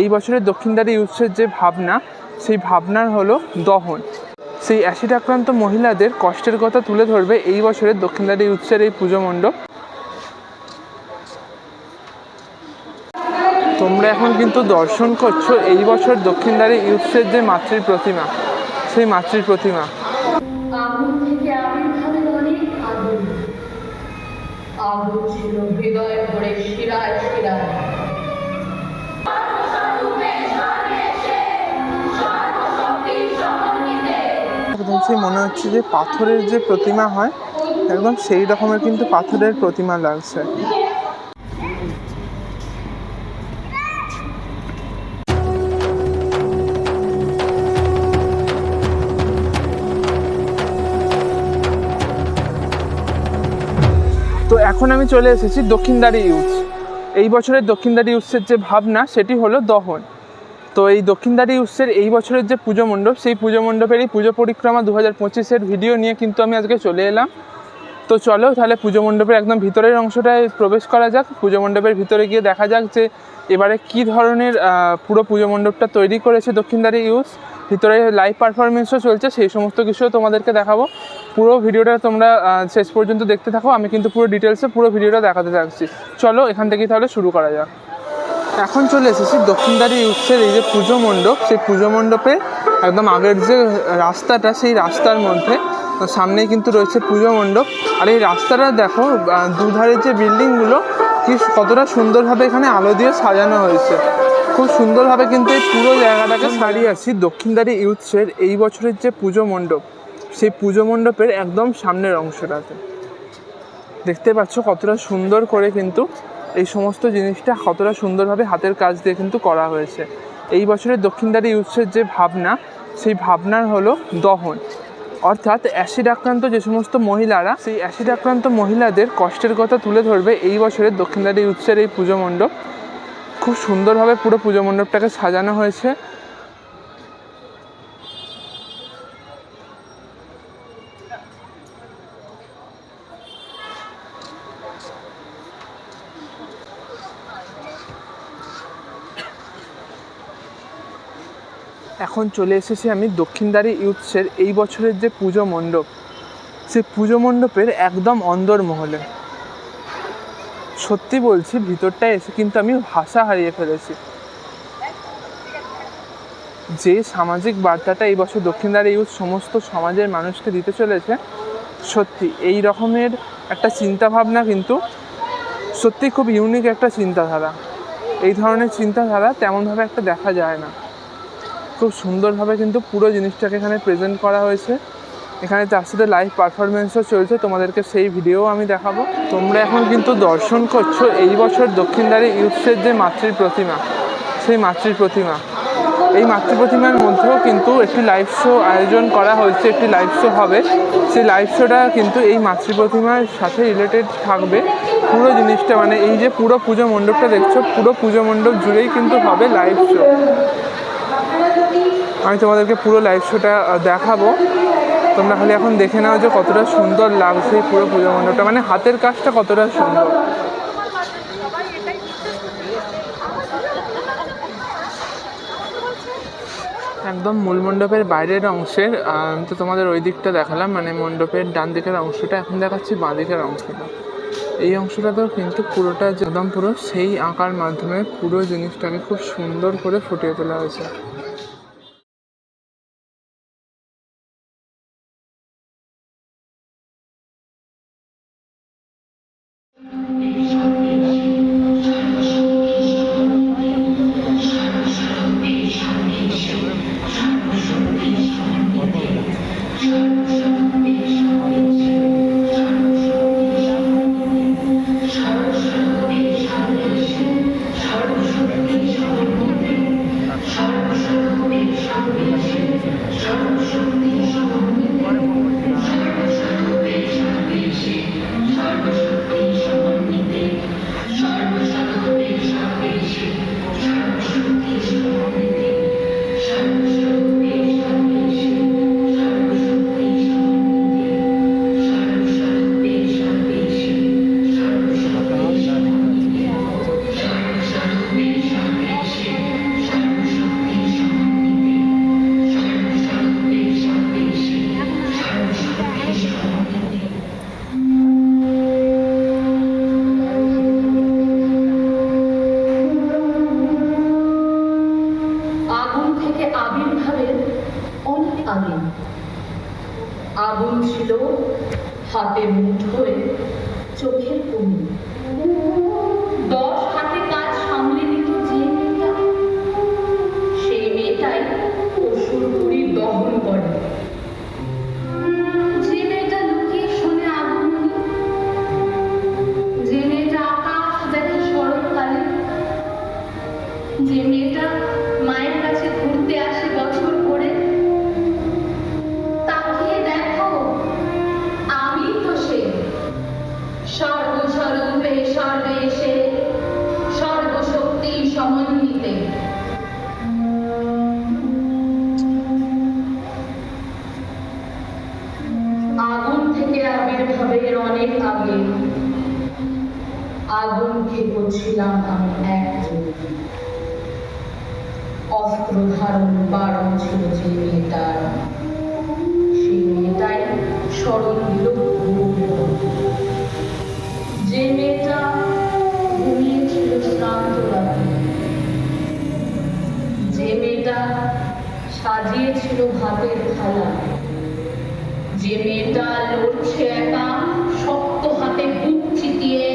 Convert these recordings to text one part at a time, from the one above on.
এই বছরের দক্ষিণদ্বারে ইউথসের যে ভাবনা, সেই ভাবনার হলো দহন। সেই অ্যাসিড আক্রান্ত মহিলাদের কষ্টের কথা তুলে ধরবে এই বছরের দক্ষিণদ্বারে ইউথসের এই পুজো মণ্ডপ। তোমরা এখন কিন্তু দর্শন করছো এই বছর দক্ষিণদ্বারে ইউথসের যে মাতৃ প্রতিমা, সেই মাতৃ প্রতিমা। সেই মনে হচ্ছে যে পাথরের যে প্রতিমা হয়, একদম সেই রকমের কিন্তু পাথরের প্রতিমা লাগছে। তো এখন আমি চলে এসেছি দক্ষিণদ্বারে ইউথস। এই বছরের দক্ষিণদ্বারে ইউথসের যে ভাবনা, সেটি হলো দহন। তো এই দক্ষিণদ্বারে ইউথসের এই বছরের যে পুজো মণ্ডপ, সেই পুজো মণ্ডপেরই পুজো পরিক্রমা 2025-এর ভিডিও নিয়ে কিন্তু আমি আজকে চলে এলাম। তো চলো তাহলে পুজো মণ্ডপের একদম ভিতরের অংশটায় প্রবেশ করা যাক। পুজো মণ্ডপের ভিতরে গিয়ে দেখা যাক যে এবারে কী ধরনের পুরো পুজো মণ্ডপটা তৈরি করেছে দক্ষিণদ্বারে ইউথস। ভিতরে লাইভ পারফরমেন্সও চলছে, সেই সমস্ত কিছুও তোমাদেরকে দেখাবো। পুরো ভিডিওটা তোমরা শেষ পর্যন্ত দেখতে থাকো, আমি কিন্তু পুরো ডিটেলসে পুরো ভিডিওটা দেখাতে থাকছি। চলো এখান থেকেই তাহলে শুরু করা যাক। এখন চলে এসেছি দক্ষিণদ্বারে ইউথসের এই যে পুজো মণ্ডপ, সেই পুজো মণ্ডপের একদম আগের যে রাস্তাটা, সেই রাস্তার মধ্যে সামনেই কিন্তু রয়েছে পুজো মণ্ডপ। আর এই রাস্তাটা দেখো, দুধারের যে বিল্ডিংগুলো কি কতটা সুন্দরভাবে এখানে আলো দিয়ে সাজানো হয়েছে। খুব সুন্দরভাবে কিন্তু এই পুরো জায়গাটাকে সারিয়ে আছি দক্ষিণদ্বারে ইউথসের এই বছরের যে পুজো মণ্ডপ, সেই পুজো মণ্ডপের একদম সামনের অংশটাতে দেখতে পাচ্ছ কতটা সুন্দর করে কিন্তু এই সমস্ত জিনিসটা কতটা সুন্দরভাবে হাতের কাজ দিয়ে কিন্তু করা হয়েছে। এই বছরের দক্ষিণদ্বারে ইউথসের যে ভাবনা, সেই ভাবনার হলো দহন। অর্থাৎ অ্যাসিড আক্রান্ত যে সমস্ত মহিলারা, সেই অ্যাসিড আক্রান্ত মহিলাদের কষ্টের কথা তুলে ধরবে এই বছরের দক্ষিণদ্বারে ইউথসের এই পুজো মণ্ডপ। খুব সুন্দরভাবে পুরো পুজো মণ্ডপটাকে সাজানো হয়েছে। এখন চলে এসেছি আমি দক্ষিণদ্বারে ইউথসের এই বছরের যে পুজো মণ্ডপ, সেই পুজো মণ্ডপের একদম অন্দরমহলে। সত্যি বলছি, ভিতরটায় এসে কিন্তু আমি ভাষা হারিয়ে ফেলেছি। যে সামাজিক বার্তাটা এই বছর দক্ষিণদ্বারে ইউথ সমস্ত সমাজের মানুষকে দিতে চলেছে, সত্যি এই রকমের একটা চিন্তাভাবনা কিন্তু সত্যি খুব ইউনিক একটা চিন্তাধারা। এই ধরনের চিন্তাধারা তেমনভাবে একটা দেখা যায় না। খুব সুন্দরভাবে কিন্তু পুরো জিনিসটাকে এখানে প্রেজেন্ট করা হয়েছে। এখানে তার সাথে লাইভ পারফরমেন্সও চলছে, তোমাদেরকে সেই ভিডিও আমি দেখাবো। তোমরা এখন কিন্তু দর্শন করছো এই বছর দক্ষিণদ্বারে ইউথসের যে মাতৃ প্রতিমা, সেই মাতৃ প্রতিমা। এই মাতৃ প্রতিমার মধ্যেও কিন্তু একটি লাইভ শো আয়োজন করা হয়েছে, একটি লাইভ শো হবে। সেই লাইভ শোটা কিন্তু এই মাতৃ প্রতিমার সাথে রিলেটেড থাকবে। পুরো জিনিসটা মানে এই যে পুরো পুজো মণ্ডপটা দেখছো, পুরো পুজো মণ্ডপ জুড়েই কিন্তু হবে লাইভ শো। আমি তোমাদেরকে পুরো লাইভ শোটা দেখাবো। তোমরা খালি এখন দেখে নাও যে কতটা সুন্দর লাগছে এই পুরো পুজো মণ্ডপটা, মানে হাতের কাজটা কতটা সুন্দর। একদম মূল মণ্ডপের বাইরের অংশের তো তোমাদের ওই দিকটা দেখালাম, মানে মণ্ডপের ডান দিকের অংশটা। এখন দেখাচ্ছি বাঁ দিকের অংশটা। এই অংশটাতেও কিন্তু পুরোটা একদম পুরো সেই আঁকার মাধ্যমে পুরো জিনিসটাকে খুব সুন্দর করে ফুটিয়ে তোলা হয়েছে। আগে। আগুন ছিল হাতের মুঠোয়, চোখের কোণে। 10 হাতে কাজ সামলে নিত যে মেয়েটা, সেই মেয়েটাই অসুর বুড়ির দহন করে। যে মেয়েটা লুকিয়ে শোনে আগুন, যে মেয়েটা আকাশ দেখে শরৎকালে, যে মেয়েটা মায়ের কাছে ঘুরতে আসে বছর পরে, তাকিয়ে দেখো আমি তো সে, সর্বস্বরূপে সর্বেশে, সর্বশক্তি সমন্বিতে। আগুন থেকে আবির্ভাবের অনেক আগে আগুনকে করছিলাম আমি একজন। অস্ত্র ধারণ বারণ ছিল যে মেয়েটার, সেই মেয়েটাই স্মরণ দিল যে মেয়েটা ঘুমিয়েছিল শ্রান্ত রাতে, যে মেয়েটা সাজিয়েছিল ভাতের থালা, যে মেয়েটা লড়ছে একা শক্ত হাতে বুক চিতিয়ে।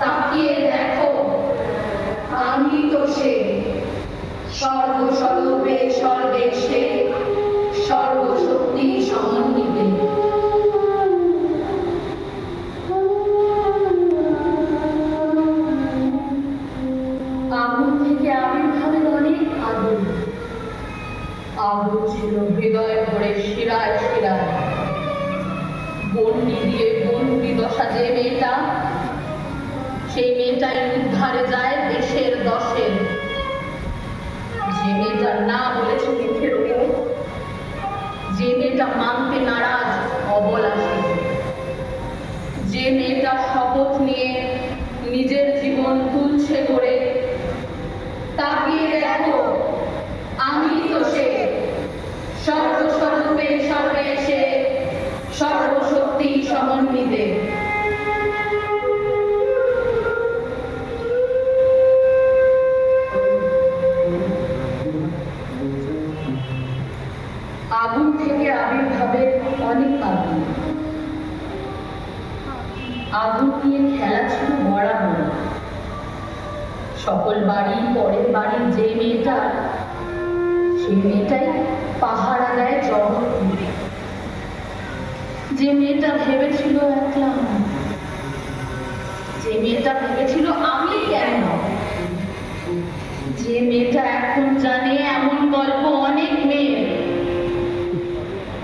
তাকিয়ে দেখো আমি তো সে, সর্বস্বরূপে সর্বেশে, সর্বশক্তি সমন্বিতে। আগুন থেকে আবির্ভাবের অনেক আগুন। আগুন ছিল হৃদয় ভরে শিরায় শিরায়। বন্দি দিয়ে বন্দি দশা যে মেয়েটা, সেই মেয়েটাই উদ্ধারে যায় দেশের দশের। যে মেয়েটার না বলেছে মুখের ওপর, যে মেয়েটা মানতে নারাজ অবলাসী, যে মেয়েটা শপথ নিয়ে নিজের জীবন তুলছে করে। তাকিয়ে দেখো আমি তো সে, সর্বস্বরূপে সর্বেশে, সর্বশক্তি সমন্বিতে। আগুন থেকে আবির্ভাবের অনেক আগুন। আগুন নিয়ে খেলা ছিল বরাবর। সকল বাড়ি পরের বাড়ির যে মেয়েটা, সেই মেয়েটাই পাহারা দেয় জগৎ। যে মেয়েটা ভেবেছিল একলা, যে মেয়েটা ভেবেছিল আমি কেন, যে মেয়েটা এখন জানে এমন গল্প অনেক মেয়ে।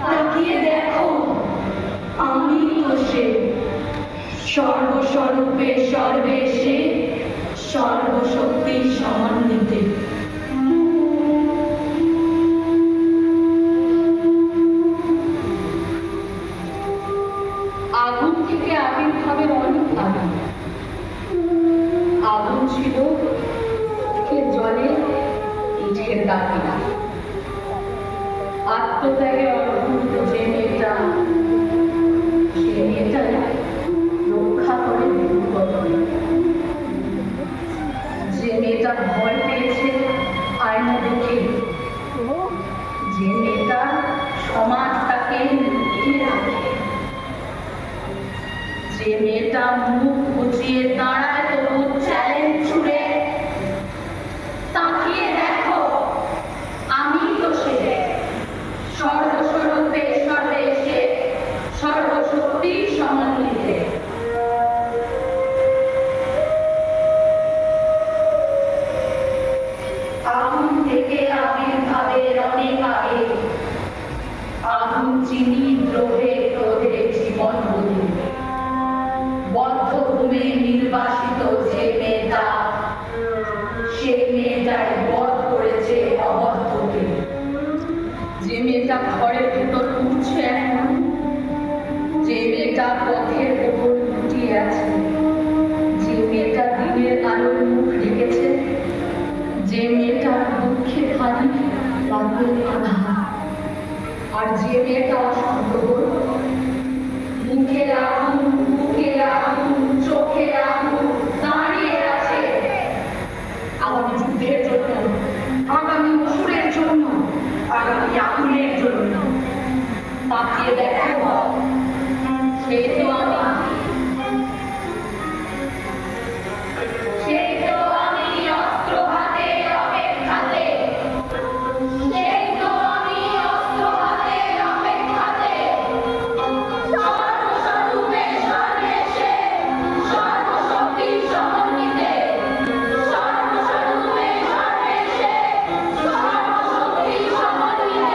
তাকিয়ে দেখো আমি তো সে, সর্বস্বরূপে সর্বেশে, সর্বশক্তি সমন্বিতে। আগুন থেকে আবির্ভাবের অনেক আগুন। আগুন ছিল চোখের জলে ইটের দাগিনা। আত্মত্যাগে অদ্ভুত যে মেয়েটা, সে মেয়েটা রক্ষা করে বিপদে। যে মেয়েটা ভয় পেয়েছে আয়না দেখে, যে মেয়েটা সমাজ তাকে লুকিয়ে রাখে, যে মেয়েটা মুখ গুছিয়ে দাঁড়ায় তবু চ্যালেঞ্জ ছুড়ে। তাকিয়ে দেখো আমি তো সে, সর্বস্বরূপে সর্বেশে, সর্বশক্তি সমন্বিতে। আগুন থেকে আবির্ভাবের অনেক আগে আগুন চিনি দ্রোহে ক্রোধে জীবন বলি। বদ্ধভূমে নির্বাসিত যে মেয়েটা, সেই মেয়েটাই বধ করেছে অবদ্ধকে। যে মেয়েটা ঘরের ভেতর উঠছে এখন, যে মেয়েটা পথের ওপর লুটিয়ে আছে, যে মেয়েটা দিনের আলোর মুখ ঢেকেছে, যে মেয়েটার দুঃখে ভারী রাতের আধার, আর যে মেয়েটা অসম্ভব মুখে আগুন, বুকে আগুন, চোখে আগুন দাঁড়িয়ে আছে আগামী যুদ্ধের জন্য, আগামী অসুরের জন্য। আগামী আকুলের জন্য তাকিয়ে দেখো সেই তো আমি সেই তো আমি অস্ত্র হাতে অপেক্ষাতে সেই তো আমি অস্ত্র হাতে অপেক্ষাতে সর্বস্বরূপে সর্বেশে সর্বশক্তি সমন্বিতে সর্বস্বরূপে সর্বেশে সর্বশক্তি সমন্বিতে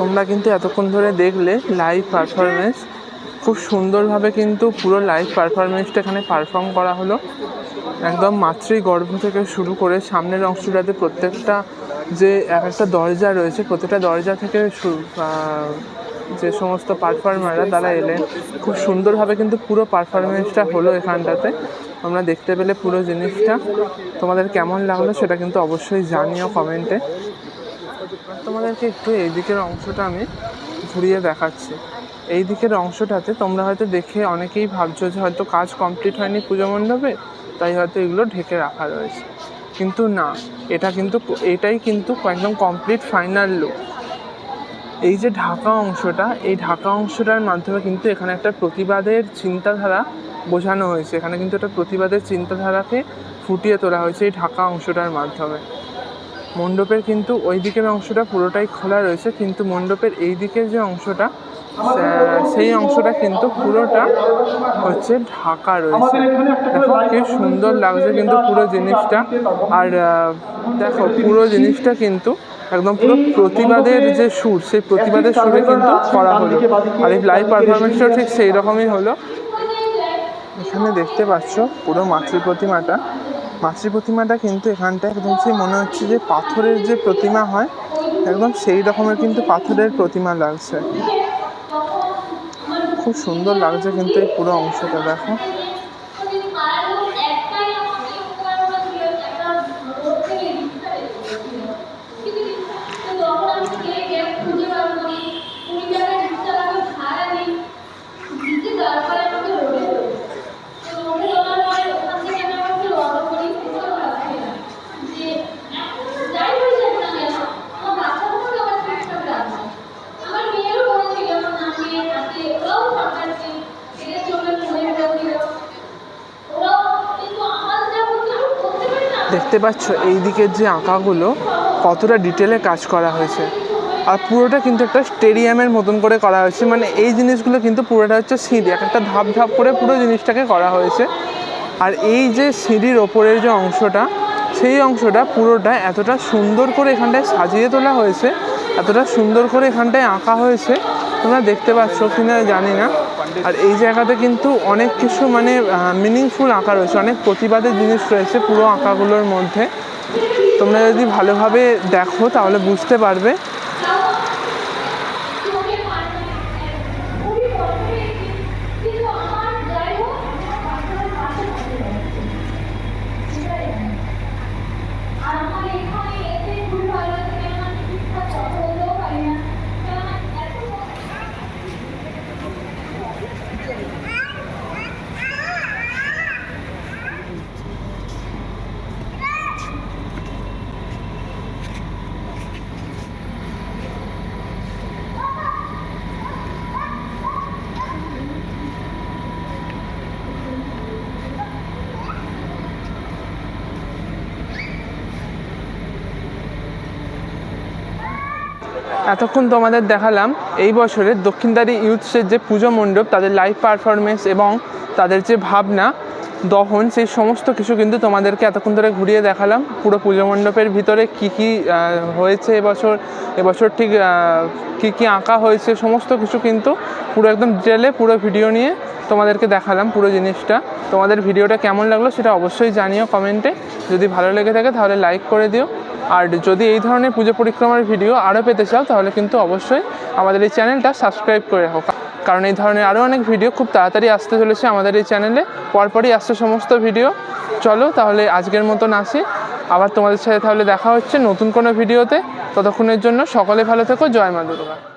তোমরা কিন্তু এতক্ষণ ধরে দেখলে লাইভ পারফরমেন্স, খুব সুন্দরভাবে কিন্তু পুরো লাইভ পারফরমেন্সটা এখানে পারফর্ম করা হলো। একদম মাতৃগর্ভ থেকে শুরু করে সামনের অংশটাতে প্রত্যেকটা যে এক একটা দরজা রয়েছে, প্রত্যেকটা দরজা থেকে যে সমস্ত পারফর্মাররা তারা এলেন, খুব সুন্দরভাবে কিন্তু পুরো পারফরমেন্সটা হলো এখানটাতে। তোমরা দেখতে পেলে পুরো জিনিসটা, তোমাদের কেমন লাগলো সেটা কিন্তু অবশ্যই জানিও কমেন্টে। তোমাদেরকে একটু এই দিকের অংশটা আমি ঘুরিয়ে দেখাচ্ছি। এই দিকের অংশটাতে তোমরা হয়তো দেখে অনেকেই ভাবছো যে হয়তো কাজ কমপ্লিট হয়নি পুজো মণ্ডপে, তাই হয়তো এগুলো ঢেকে রাখা রয়েছে, কিন্তু না, এটাই কিন্তু একদম কমপ্লিট ফাইনাল লুক। এই যে ঢাকা অংশটা, এই ঢাকা অংশটার মাধ্যমে কিন্তু এখানে একটা প্রতিবাদের চিন্তাধারা বোঝানো হয়েছে। এখানে কিন্তু একটা প্রতিবাদের চিন্তাধারাকে ফুটিয়ে তোলা হয়েছে এই ঢাকা অংশটার মাধ্যমে। মণ্ডপের কিন্তু ওই দিকের অংশটা পুরোটাই খোলা রয়েছে, কিন্তু মণ্ডপের এই দিকের যে অংশটা, সেই অংশটা কিন্তু পুরোটা হচ্ছে ঢাকা রয়েছে। দেখো কি সুন্দর লাগছে কিন্তু পুরো জিনিসটা। আর দেখো পুরো জিনিসটা কিন্তু একদম পুরো প্রতিবাদের যে সুর, সেই প্রতিবাদের সুরে কিন্তু করা হলো। আর এই লাইভ পারফরমেন্সটাও ঠিক সেই রকমই হলো। এখানে দেখতে পাচ্ছ পুরো মাতৃ প্রতিমাটা কিন্তু এখানটা একদম সেই মনে হচ্ছে যে পাথরের যে প্রতিমা হয়, একদম সেই রকমের কিন্তু পাথরের প্রতিমা লাগছে। খুব সুন্দর লাগছে কিন্তু এই পুরো অংশটা। দেখো দেখতে পাচ্ছ এই দিকের যে আঁকাগুলো কতটা ডিটেলে কাজ করা হয়েছে, আর পুরোটা কিন্তু একটা স্টেডিয়ামের মতন করে করা হয়েছে। মানে এই জিনিসগুলো কিন্তু পুরোটা হচ্ছে সিঁড়ি, একটা ধাপ ধাপ করে পুরো জিনিসটাকে করা হয়েছে। আর এই যে সিঁড়ির ওপরের যে অংশটা, সেই অংশটা পুরোটা এতটা সুন্দর করে এখানটায় সাজিয়ে তোলা হয়েছে, এতটা সুন্দর করে এখানটায় আঁকা হয়েছে, তোমরা দেখতে পাচ্ছ কিনা জানি না। আর এই জায়গাতে কিন্তু অনেক কিছু মানে মিনিংফুল আঁকা রয়েছে, অনেক প্রতিবাদের জিনিস রয়েছে পুরো আঁকাগুলোর মধ্যে। তোমরা যদি ভালোভাবে দেখো তাহলে বুঝতে পারবে। এতক্ষণ তোমাদের দেখালাম এই বছরের দক্ষিণদ্বারী ইউথসের যে পুজো মণ্ডপ, তাদের লাইভ পারফরমেন্স এবং তাদের যে ভাবনা দহন, সেই সমস্ত কিছু কিন্তু তোমাদেরকে এতক্ষণ ধরে ঘুরিয়ে দেখালাম। পুরো পুজো মণ্ডপের ভিতরে কী কী হয়েছে এবছর ঠিক কী কী আঁকা হয়েছে, সমস্ত কিছু কিন্তু পুরো একদম ডিটেলে পুরো ভিডিও নিয়ে তোমাদেরকে দেখালাম পুরো জিনিসটা। তোমাদের ভিডিওটা কেমন লাগলো সেটা অবশ্যই জানিও কমেন্টে। যদি ভালো লেগে থাকে তাহলে লাইক করে দিও। আর যদি এই ধরনের পুজো পরিক্রমার ভিডিও আরও পেতে চাও তাহলে কিন্তু অবশ্যই আমাদের এই চ্যানেলটা সাবস্ক্রাইব করে রাখো, কারণ এই ধরনের আরও অনেক ভিডিও খুব তাড়াতাড়ি আসতে চলেছে আমাদের এই চ্যানেলে। পরপরই আসছে সমস্ত ভিডিও। চলো তাহলে আজকের মতন আসি। আবার তোমাদের সাথে তাহলে দেখা হচ্ছে নতুন কোনো ভিডিওতে। ততক্ষণের জন্য সকলে ভালো থেকো। জয় মা দুর্গা।